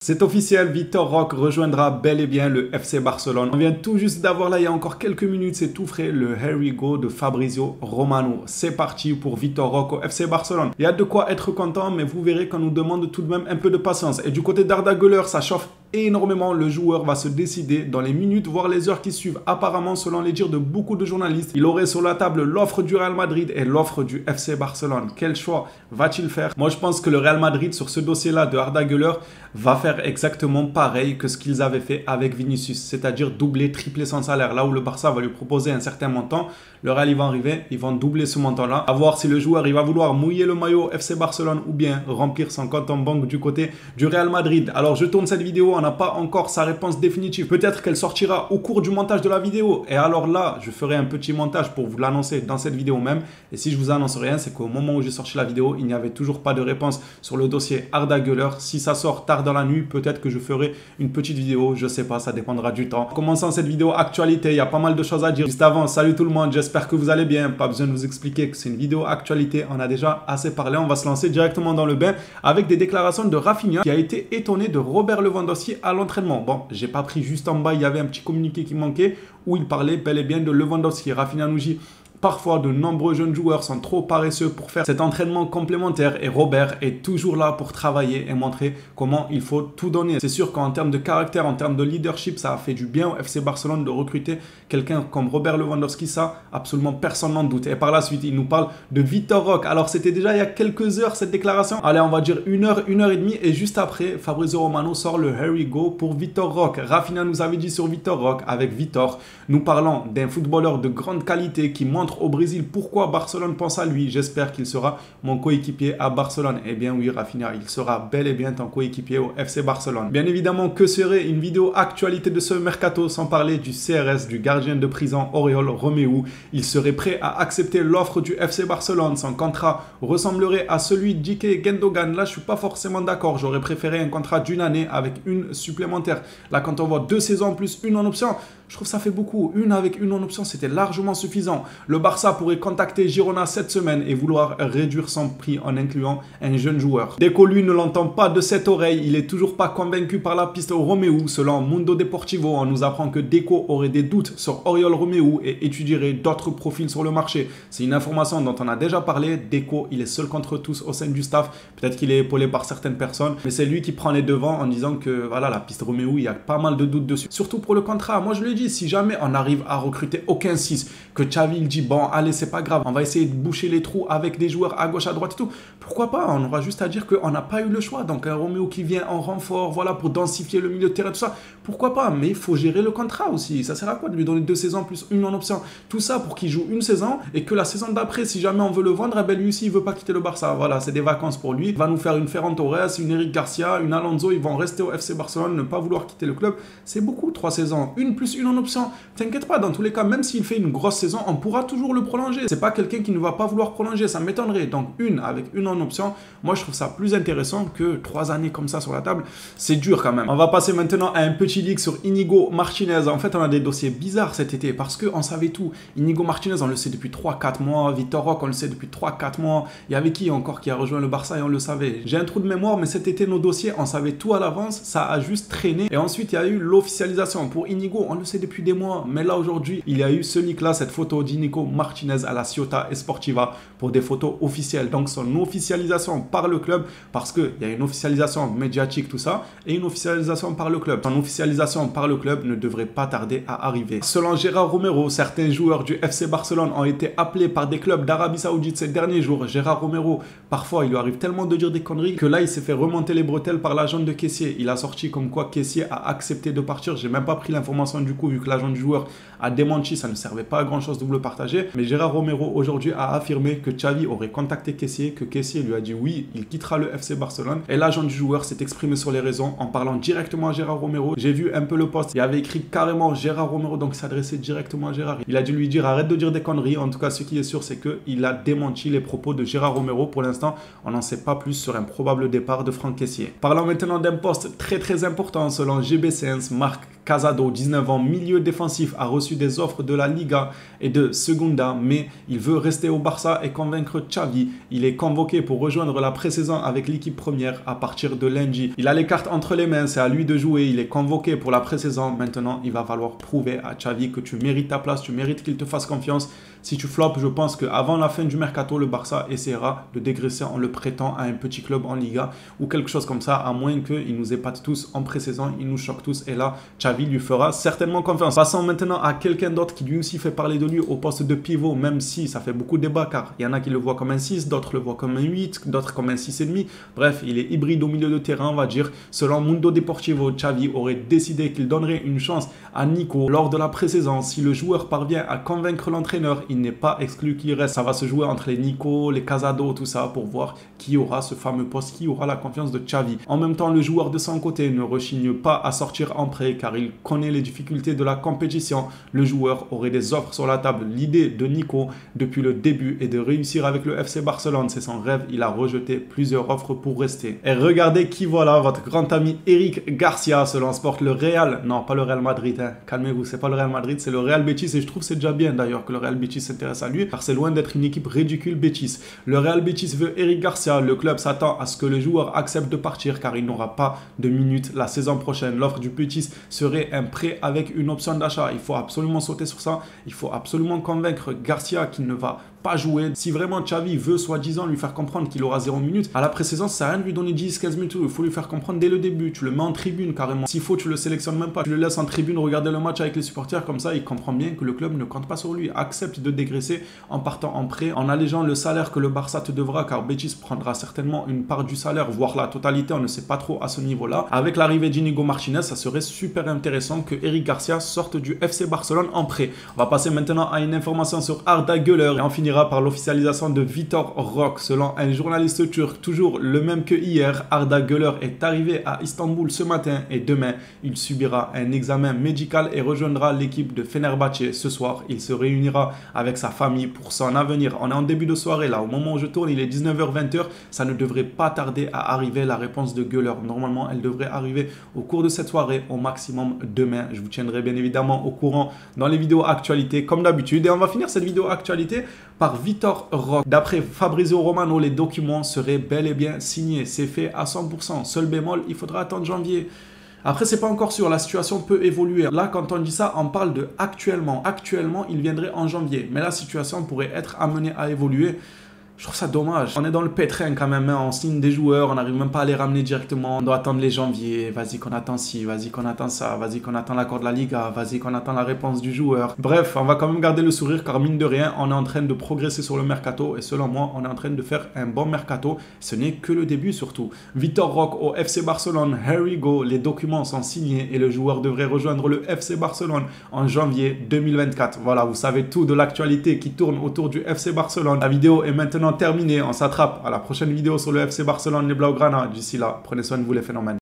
C'est officiel, Vitor Roque rejoindra bel et bien le FC Barcelone. On vient tout juste d'avoir là, il y a encore quelques minutes, c'est tout frais, le Here We Go de Fabrizio Romano. C'est parti pour Vitor Roque au FC Barcelone. Il y a de quoi être content, mais vous verrez qu'on nous demande tout de même un peu de patience. Et du côté d'Arda Güler, ça chauffe énormément. Le joueur va se décider dans les minutes, voire les heures qui suivent. Apparemment, selon les dires de beaucoup de journalistes, il aurait sur la table l'offre du Real Madrid et l'offre du FC Barcelone. Quel choix va-t-il faire? Moi, je pense que le Real Madrid, sur ce dossier-là de Arda Güler, va faire exactement pareil que ce qu'ils avaient fait avec Vinicius, c'est-à-dire doubler, tripler son salaire. Là où le Barça va lui proposer un certain montant, le Real, ils vont arriver, ils vont doubler ce montant-là. À voir si le joueur, il va vouloir mouiller le maillot FC Barcelone ou bien remplir son compte en banque du côté du Real Madrid. Alors, je tourne cette vidéo, on n'a pas encore sa réponse définitive. Peut-être qu'elle sortira au cours du montage de la vidéo. Et alors là, je ferai un petit montage pour vous l'annoncer dans cette vidéo même. Et si je vous annonce rien, c'est qu'au moment où j'ai sorti la vidéo, il n'y avait toujours pas de réponse sur le dossier Arda Güler. Si ça sort tard dans la nuit, peut-être que je ferai une petite vidéo. Je sais pas, ça dépendra du temps. Commençons cette vidéo actualité. Il y a pas mal de choses à dire. Juste avant, salut tout le monde. J'espère que vous allez bien. Pas besoin de vous expliquer que c'est une vidéo actualité. On a déjà assez parlé. On va se lancer directement dans le bain avec des déclarations de Rafinha qui a été étonné de Robert Lewandowski à l'entraînement. Bon, j'ai pas pris juste en bas. Il y avait un petit communiqué qui manquait où il parlait bel et bien de Lewandowski. Rafinha nous dit: parfois, de nombreux jeunes joueurs sont trop paresseux pour faire cet entraînement complémentaire et Robert est toujours là pour travailler et montrer comment il faut tout donner. C'est sûr qu'en termes de caractère, en termes de leadership, ça a fait du bien au FC Barcelone de recruter quelqu'un comme Robert Lewandowski. Ça, absolument personne n'en doute. Et par la suite, il nous parle de Vitor Roque. Alors, c'était déjà il y a quelques heures cette déclaration. Allez, on va dire une heure et demie. Et juste après, Fabrizio Romano sort le Here We Go pour Vitor Roque. Rafinha nous avait dit sur Vitor Roque, avec Vitor, nous parlons d'un footballeur de grande qualité qui montre au Brésil pourquoi Barcelone pense à lui. J'espère qu'il sera mon coéquipier à Barcelone. Eh bien oui, Rafinha, il sera bel et bien ton coéquipier au FC Barcelone. Bien évidemment, que serait une vidéo actualité de ce mercato sans parler du CRS, du gardien de prison Oriol Romeu. Il serait prêt à accepter l'offre du FC Barcelone. Son contrat ressemblerait à celui d'Ike Gundogan. Là, je suis pas forcément d'accord. J'aurais préféré un contrat d'une année avec une supplémentaire. Là, quand on voit 2 saisons plus une en option, je trouve que ça fait beaucoup. Une avec une en option, c'était largement suffisant. Le Barça pourrait contacter Girona cette semaine et vouloir réduire son prix en incluant un jeune joueur. Deco, lui, ne l'entend pas de cette oreille. Il est toujours pas convaincu par la piste Romeu. Selon Mundo Deportivo, on nous apprend que Deco aurait des doutes sur Oriol Romeu et étudierait d'autres profils sur le marché. C'est une information dont on a déjà parlé. Deco, il est seul contre tous au sein du staff. Peut-être qu'il est épaulé par certaines personnes, mais c'est lui qui prend les devants en disant que voilà, la piste Romeu, il y a pas mal de doutes dessus. Surtout pour le contrat. Moi, je le dis, si jamais on arrive à recruter aucun 6, que Xavi il dit bon, allez, c'est pas grave, on va essayer de boucher les trous avec des joueurs à gauche, à droite et tout. Pourquoi pas? On aura juste à dire qu'on n'a pas eu le choix. Donc un Romeu qui vient en renfort, voilà, pour densifier le milieu de terrain, tout ça. Pourquoi pas? Mais il faut gérer le contrat aussi. Ça sert à quoi de lui donner 2 saisons plus une en option? Tout ça pour qu'il joue une saison et que la saison d'après, si jamais on veut le vendre, eh ben lui aussi il veut pas quitter le Barça. Voilà, c'est des vacances pour lui. Il va nous faire une Ferran Torres, une Eric Garcia, une Alonso. Ils vont rester au FC Barcelone, ne pas vouloir quitter le club. C'est beaucoup, 3 saisons. Une plus une en option. T'inquiète pas, dans tous les cas, même s'il fait une grosse saison, on pourra toujours le prolonger. C'est pas quelqu'un qui ne va pas vouloir prolonger, ça m'étonnerait. Donc une avec une en option, moi je trouve ça plus intéressant que 3 années comme ça sur la table. C'est dur quand même. On va passer maintenant à un petit leak sur Inigo Martinez. En fait, on a des dossiers bizarres cet été parce qu'on savait tout. Inigo Martinez, on le sait depuis 3-4 mois. Vitor Roque, on le sait depuis 3-4 mois. Il y avait qui encore qui a rejoint le Barça et on le savait. J'ai un trou de mémoire, mais cet été, nos dossiers, on savait tout à l'avance. Ça a juste traîné. Et ensuite, il y a eu l'officialisation. Pour Inigo, on le sait depuis des mois. Mais là, aujourd'hui, il y a eu ce leak-là, cette photo d'Inigo Martinez à la Ciutat Esportiva pour des photos officielles. Donc, son officialisation par le club, parce qu'il y a une officialisation médiatique, tout ça, et une officialisation par le club. Son officialisation par le club ne devrait pas tarder à arriver. Selon Gérard Romero, certains joueurs du FC Barcelone ont été appelés par des clubs d'Arabie Saoudite ces derniers jours. Gérard Romero, parfois, il lui arrive tellement de dire des conneries que là, il s'est fait remonter les bretelles par l'agent de Kessié. Il a sorti comme quoi Kessié a accepté de partir. J'ai même pas pris l'information du coup, vu que l'agent du joueur a démenti, ça ne servait pas à grand chose de vous le partager. Mais Gérard Romero aujourd'hui a affirmé que Xavi aurait contacté Kessié, que Kessié lui a dit oui, il quittera le FC Barcelone. Et l'agent du joueur s'est exprimé sur les réseaux en parlant directement à Gérard Romero. J'ai vu un peu le post, il y avait écrit carrément Gérard Romero, donc il s'adressait directement à Gérard. Il a dû lui dire arrête de dire des conneries. En tout cas, ce qui est sûr, c'est qu'il a démenti les propos de Gérard Romero. Pour l'instant, on n'en sait pas plus sur un probable départ de Franck Kessié. Parlons maintenant d'un poste très important selon GB Science. Marc Casado, 19 ans, milieu défensif, a reçu des offres de la Liga et de Segunda, mais il veut rester au Barça et convaincre Xavi. Il est convoqué pour rejoindre la pré-saison avec l'équipe première à partir de lundi. Il a les cartes entre les mains, c'est à lui de jouer. Il est convoqué pour la pré-saison. Maintenant, il va falloir prouver à Xavi que tu mérites ta place, tu mérites qu'il te fasse confiance. Si tu floppes, je pense qu'avant la fin du mercato, le Barça essaiera de dégraisser en le prêtant à un petit club en Liga ou quelque chose comme ça, à moins qu'il nous épate tous en pré-saison, il nous choque tous. Et là, Xavi lui fera certainement confiance. Passons maintenant à quelqu'un d'autre qui lui aussi fait parler de lui au poste de pivot, même si ça fait beaucoup de débat, car il y en a qui le voient comme un 6, d'autres le voient comme un 8, d'autres comme un 6,5. Bref, il est hybride au milieu de terrain, on va dire. Selon Mundo Deportivo, Xavi aurait décidé qu'il donnerait une chance à Nico lors de la pré-saison. Si le joueur parvient à convaincre l'entraîneur, il n'est pas exclu qu'il reste. Ça va se jouer entre les Nico, les Casado, tout ça, pour voir qui aura ce fameux poste, qui aura la confiance de Xavi. En même temps, le joueur de son côté ne rechigne pas à sortir en prêt, car il connaît les difficultés de la compétition. Le joueur aurait des offres sur la table. L'idée de Nico, depuis le début, est de réussir avec le FC Barcelone. C'est son rêve. Il a rejeté plusieurs offres pour rester. Et regardez qui voilà, votre grand ami Eric Garcia, selon Sport, le Real. Non, pas le Real Madrid, hein. Calmez-vous, c'est pas le Real Madrid, c'est le Real Betis. Et je trouve que c'est déjà bien d'ailleurs que le Real Betis s'intéresse à lui, car c'est loin d'être une équipe ridicule Betis. Le Real Betis veut Eric Garcia. Le club s'attend à ce que le joueur accepte de partir, car il n'aura pas de minutes la saison prochaine. L'offre du Betis serait un prêt avec une option d'achat. Il faut absolument sauter sur ça. Il faut absolument convaincre Garcia qu'il ne va pas jouer. Si vraiment Xavi veut soi-disant lui faire comprendre qu'il aura 0 minutes, à la pré-saison, ça sert à rien de lui donner 10-15 minutes. Il faut lui faire comprendre dès le début. Tu le mets en tribune carrément. S'il faut, tu le sélectionnes même pas. Tu le laisses en tribune regarder le match avec les supporters. Comme ça, il comprend bien que le club ne compte pas sur lui. Accepte de dégraisser en partant en prêt, en allégeant le salaire que le Barça te devra, car Betis prendra certainement une part du salaire, voire la totalité. On ne sait pas trop à ce niveau-là. Avec l'arrivée d'Inigo Martinez, ça serait super intéressant que Eric Garcia sorte du FC Barcelone en prêt. On va passer maintenant à une information sur Arda Güler et on finira par l'officialisation de Vitor Roque. Selon un journaliste turc, toujours le même que hier, Arda Güler est arrivé à Istanbul ce matin et demain, il subira un examen médical et rejoindra l'équipe de Fenerbahçe. Ce soir, il se réunira avec sa famille pour son avenir. On est en début de soirée là, au moment où je tourne, il est 19h-20h. Ça ne devrait pas tarder à arriver la réponse de Güler. Normalement, elle devrait arriver au cours de cette soirée, au maximum demain. Je vous tiendrai bien évidemment au courant dans les vidéos actualités comme d'habitude. Et on va finir cette vidéo actualité par Vitor Roque. D'après Fabrizio Romano, les documents seraient bel et bien signés. C'est fait à 100%. Seul bémol, il faudra attendre janvier. Après, c'est pas encore sûr, la situation peut évoluer. Là, quand on dit ça, on parle de actuellement. Actuellement, il viendrait en janvier. Mais la situation pourrait être amenée à évoluer. Je trouve ça dommage. On est dans le pétrin quand même, hein. On signe des joueurs, on n'arrive même pas à les ramener directement. On doit attendre les janvier. Vas-y qu'on attend ci, vas-y qu'on attend ça, vas-y qu'on attend l'accord de la Liga, vas-y qu'on attend la réponse du joueur. Bref, on va quand même garder le sourire car mine de rien, on est en train de progresser sur le mercato et selon moi, on est en train de faire un bon mercato. Ce n'est que le début surtout. Vitor Roque au FC Barcelone, here we go. Les documents sont signés et le joueur devrait rejoindre le FC Barcelone en janvier 2024. Voilà, vous savez tout de l'actualité qui tourne autour du FC Barcelone. La vidéo est maintenant terminé. On s'attrape à la prochaine vidéo sur le FC Barcelone, les Blaugrana. D'ici là, prenez soin de vous les phénomènes.